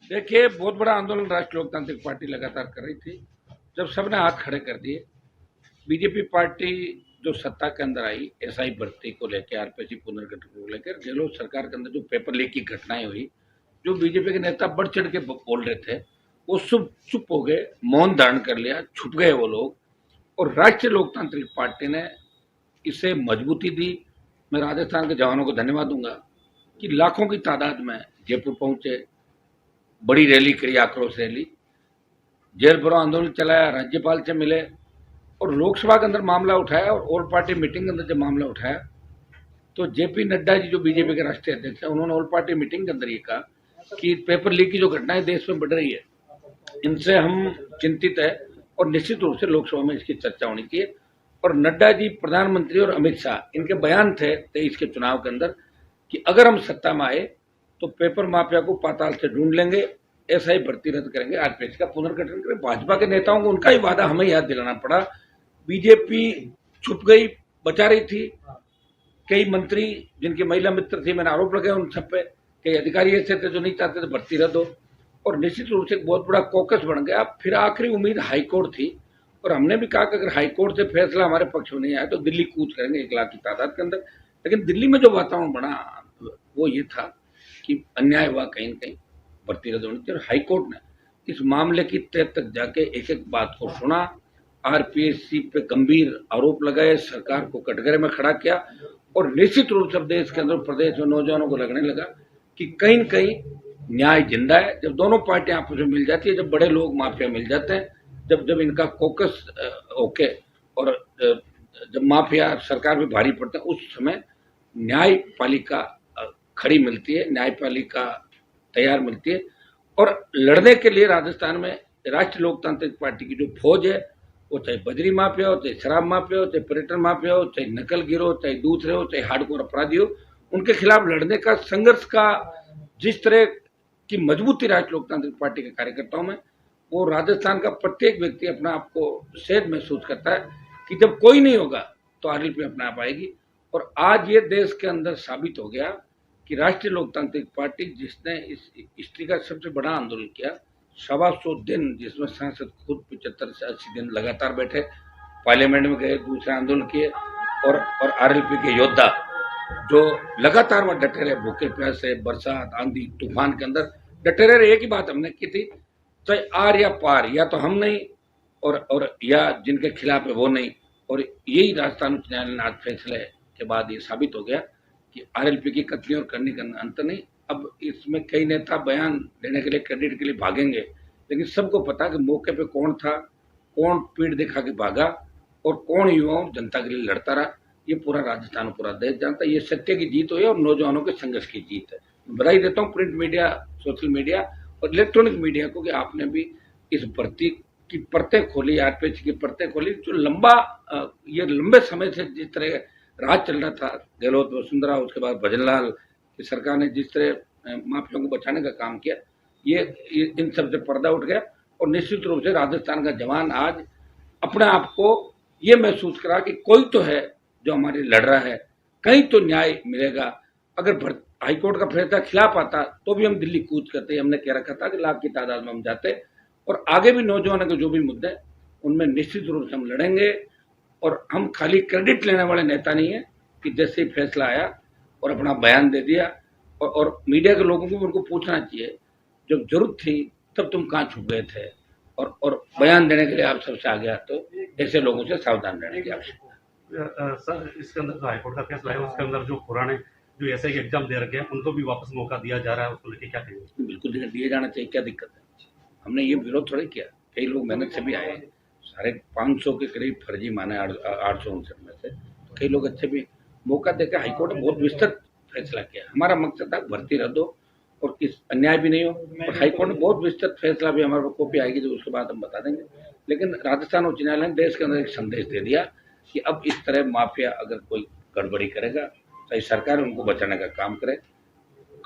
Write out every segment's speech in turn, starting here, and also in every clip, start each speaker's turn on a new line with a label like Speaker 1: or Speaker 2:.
Speaker 1: देखिए, बहुत बड़ा आंदोलन राष्ट्रीय लोकतांत्रिक पार्टी लगातार कर रही थी। जब सबने हाथ खड़े कर दिए, बीजेपी पार्टी जो सत्ता के अंदर आई, एसआई भर्ती को लेकर, आरपीसी पुनर्गठन को लेकर, गहलोत सरकार के अंदर जो पेपर लीक की घटनाएं हुई, जो बीजेपी के नेता बढ़ चढ़ के बोल रहे थे, वो सब चुप हो गए, मौन धारण कर लिया, छुप गए वो लोग। और राष्ट्रीय लोकतांत्रिक पार्टी ने इसे मजबूती दी। मैं राजस्थान के जवानों को धन्यवाद दूंगा कि लाखों की तादाद में जयपुर पहुंचे, बड़ी रैली करी, आक्रोश रैली, जेल भरो आंदोलन चलाया, राज्यपाल से मिले और लोकसभा के अंदर मामला उठाया। और ऑल पार्टी मीटिंग के अंदर जब मामला उठाया तो जेपी नड्डा जी जो बीजेपी के राष्ट्रीय अध्यक्ष हैं, उन्होंने ऑल पार्टी मीटिंग के अंदर ये कहा कि पेपर लीक की जो घटनाएं देश में बढ़ रही है, इनसे हम चिंतित है और निश्चित रूप से लोकसभा में इसकी चर्चा होनी चाहिए। और नड्डा जी, प्रधानमंत्री और अमित शाह, इनके बयान थे 23 के चुनाव के अंदर कि अगर हम सत्ता में आए तो पेपर माफिया को पाताल से ढूंढ लेंगे, एसआई भर्ती रद्द करेंगे, आरपीएस का पुनर्गठन करेंगे। भाजपा के नेताओं को उनका ही वादा हमें याद दिलाना पड़ा। बीजेपी छुप गई, बचा रही थी। कई मंत्री जिनके महिला मित्र थे, मैंने आरोप लगाया उन सब पे। कई अधिकारी ऐसे थे जो नहीं चाहते थे भर्ती रद्द हो, और निश्चित रूप से एक बहुत बड़ा कॉकस बन गया। फिर आखिरी उम्मीद हाईकोर्ट थी, और हमने भी कहा कि अगर हाईकोर्ट से फैसला हमारे पक्ष में नहीं आया तो दिल्ली कूच करेंगे 1 लाख की तादाद के अंदर। लेकिन दिल्ली में जो वातावरण बना वो ये था कि अन्याय हुआ, कहीं न कहीं भर्ती रद्द होनी चाहिए। और हाईकोर्ट ने इस मामले की तह तक जाके एक एक बात को सुना, आरपीएससी पे गंभीर आरोप लगाए, सरकार को कटघरे में खड़ा किया। और निश्चित रूप से देश के अंदर, प्रदेश में नौजवानों को लगने लगा कि कहीं न कहीं न्याय जिंदा है। जब दोनों पार्टियां आपस में मिल जाती है, जब बड़े लोग माफिया मिल जाते हैं, जब इनका कोकस होके, और जब माफिया सरकार पे भारी पड़ता है, उस समय न्यायपालिका खड़ी मिलती है, न्यायपालिका तैयार मिलती है। और लड़ने के लिए राजस्थान में राष्ट्रीय लोकतांत्रिक पार्टी की जो फौज है, वो चाहे बजरी माफिया हो, चाहे शराब माफिया हो, चाहे पर्यटन माफिया हो, चाहे नकल गिरोह, चाहे दूसरे हो, चाहे हार्डकोर अपराधी हो, उनके खिलाफ लड़ने का, संघर्ष का जिस तरह की मजबूती राष्ट्रीय लोकतांत्रिक पार्टी के कार्यकर्ताओं में, वो राजस्थान का प्रत्येक व्यक्ति अपना आपको सेध महसूस करता है कि जब कोई नहीं होगा तो आरएलपी अपने आप आएगी। और आज ये देश के अंदर साबित हो गया कि राष्ट्रीय लोकतांत्रिक पार्टी, जिसने इस हिस्ट्री का सबसे बड़ा आंदोलन किया, 125 दिन, जिसमें सांसद खुद 75 से 80 दिन लगातार बैठे, पार्लियामेंट में गए, दूसरे आंदोलन किए, और आरएलपी के योद्धा जो लगातार वह डटे रहे, भूखे प्यासे, बरसात, आंधी तूफान के अंदर डटे रहे। एक ही बात हमने की थी, चाहे आर या पार, या तो हम नहीं और या जिनके खिलाफ है वो नहीं। और यही राजस्थान उच्च न्यायालय ने आज फैसले के बाद ये साबित हो गया कि आरएलपी की कतली और करनी का अंतर नहीं। अब इसमें कई नेता बयान देने के लिए, क्रेडिट के लिए भागेंगे, लेकिन सबको पता कि मौके पे कौन था, कौन पीठ दिखा के भागा, और कौन युवाओं जनता के लिए लड़ता रहा। ये पूरा राजस्थान, पूरा देश जानता है। ये सत्य की जीत हुई और नौजवानों के संघर्ष की जीत है। बधाई देता हूँ प्रिंट मीडिया, सोशल मीडिया और इलेक्ट्रॉनिक मीडिया को कि आपने भी इस भर्ती की परतें खोली, आरपीएच की परतें खोली। जो ये लंबे समय से जिस तरह राज चल रहा था, गहलोत, वसुंधरा, उसके बाद भजनलाल की सरकार ने जिस तरह माफियाओं को बचाने का काम किया, ये इन सब से पर्दा उठ गया। और निश्चित रूप से राजस्थान का जवान आज अपने आप को ये महसूस करा कि कोई तो है जो हमारे लड़ रहा है, कहीं तो न्याय मिलेगा। अगर हाईकोर्ट का फैसला खिलाफ आता तो भी हम दिल्ली कूच करते। हमने कह रखा था कि लाख की तादाद में हम जाते, और आगे भी नौजवानों के जो भी मुद्दे, उनमें निश्चित रूप से हम लड़ेंगे। और हम खाली क्रेडिट लेने वाले नेता नहीं है कि जैसे ही फैसला आया और अपना बयान दे दिया। और मीडिया के लोगों को उनको पूछना चाहिए, जब जरूरत थी तब तुम कहाँ छुप गए थे, और बयान देने के लिए आप सबसे आ गया, तो ऐसे लोगों से सावधान रहने की आवश्यकता।
Speaker 2: सर, इसके अंदर जो हाईकोर्ट का फैसला है, उसके अंदर जो पुराने जो ऐसे एग्जाम दे रखे हैं, उनको भी वापस मौका दिया जा रहा है, उसको लेके क्या कहेंगे?
Speaker 1: बिल्कुल दिए जाना चाहिए, क्या दिक्कत है? हमने ये विरोध थोड़ी किया, कई लोग मेहनत से भी आए हैं। साढ़े 500 के करीब फर्जी माने 859 में से, तो कई लोग अच्छे भी मौका देकर। हाईकोर्ट ने बहुत विस्तृत फैसला किया। हमारा मकसद था भर्ती रद्द हो और किस अन्याय भी नहीं हो, और हाईकोर्ट ने बहुत विस्तृत फैसला भी, हमारे कॉपी आएगी तो उसके बाद हम बता देंगे। लेकिन राजस्थान उच्च न्यायालय ने देश के अंदर एक संदेश दे दिया कि अब इस तरह माफिया अगर कोई गड़बड़ी करेगा, चाहे सरकार उनको बचाने का काम करे,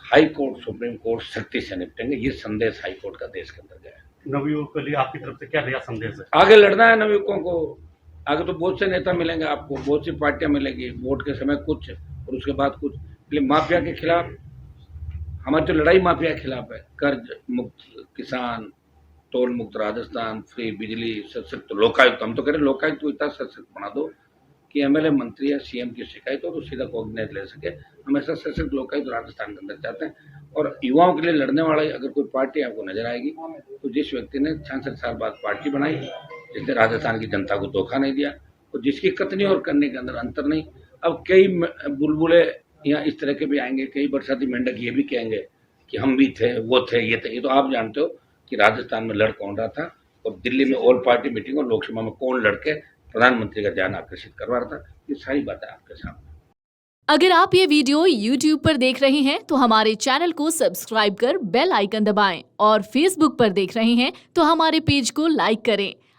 Speaker 1: हाई कोर्ट, सुप्रीम कोर्ट सख्ती से निपटेंगे। ये संदेश हाई कोर्ट का देश के अंदर गया है।
Speaker 2: नवयुवक के लिए आपकी तरफ से क्या नया संदेश है?
Speaker 1: आगे लड़ना है नवयुवकों को। आगे तो बहुत से नेता मिलेंगे आपको, बहुत सी पार्टियां मिलेंगी, वोट के समय कुछ और उसके बाद कुछ। इसलिए माफिया के खिलाफ हमारी तो लड़ाई माफिया के खिलाफ है। कर्ज मुक्त किसान, टोल मुक्त राजस्थान, फ्री बिजली, सशक्त लोकायुक्त। हम तो कह रहे लोकायुक्त को इतना सशक्त बना दो कि एमएलए मंत्री या सीएम की शिकायत हो तो सीधा कोऑर्डिनेट ले सके। हम ऐसा सशक्त लोकायुक्त राजस्थान के अंदर चाहते हैं। और युवाओं के लिए लड़ने वाला अगर कोई पार्टी आपको नजर आएगी तो जिस व्यक्ति ने 66 साल बाद पार्टी बनाई, जिसने राजस्थान की जनता को धोखा नहीं दिया और जिसकी कथनी और करने के अंदर अंतर नहीं। अब कई बुलबुले यहाँ इस तरह के भी आएंगे, कई बरसाती मेंढक ये भी कहेंगे कि हम भी थे, वो थे, ये थे। ये तो आप जानते हो कि राजस्थान में लड़ कौन रहा था और दिल्ली में ऑल पार्टी मीटिंग और लोकसभा में कौन लड़के प्रधानमंत्री का ध्यान आकर्षित करवा रहा था। ये सारी बातें आपके सामने।
Speaker 3: अगर आप ये वीडियो YouTube पर देख रहे हैं तो हमारे चैनल को सब्सक्राइब कर बेल आइकन दबाएं और Facebook पर देख रहे हैं तो हमारे पेज को लाइक करें।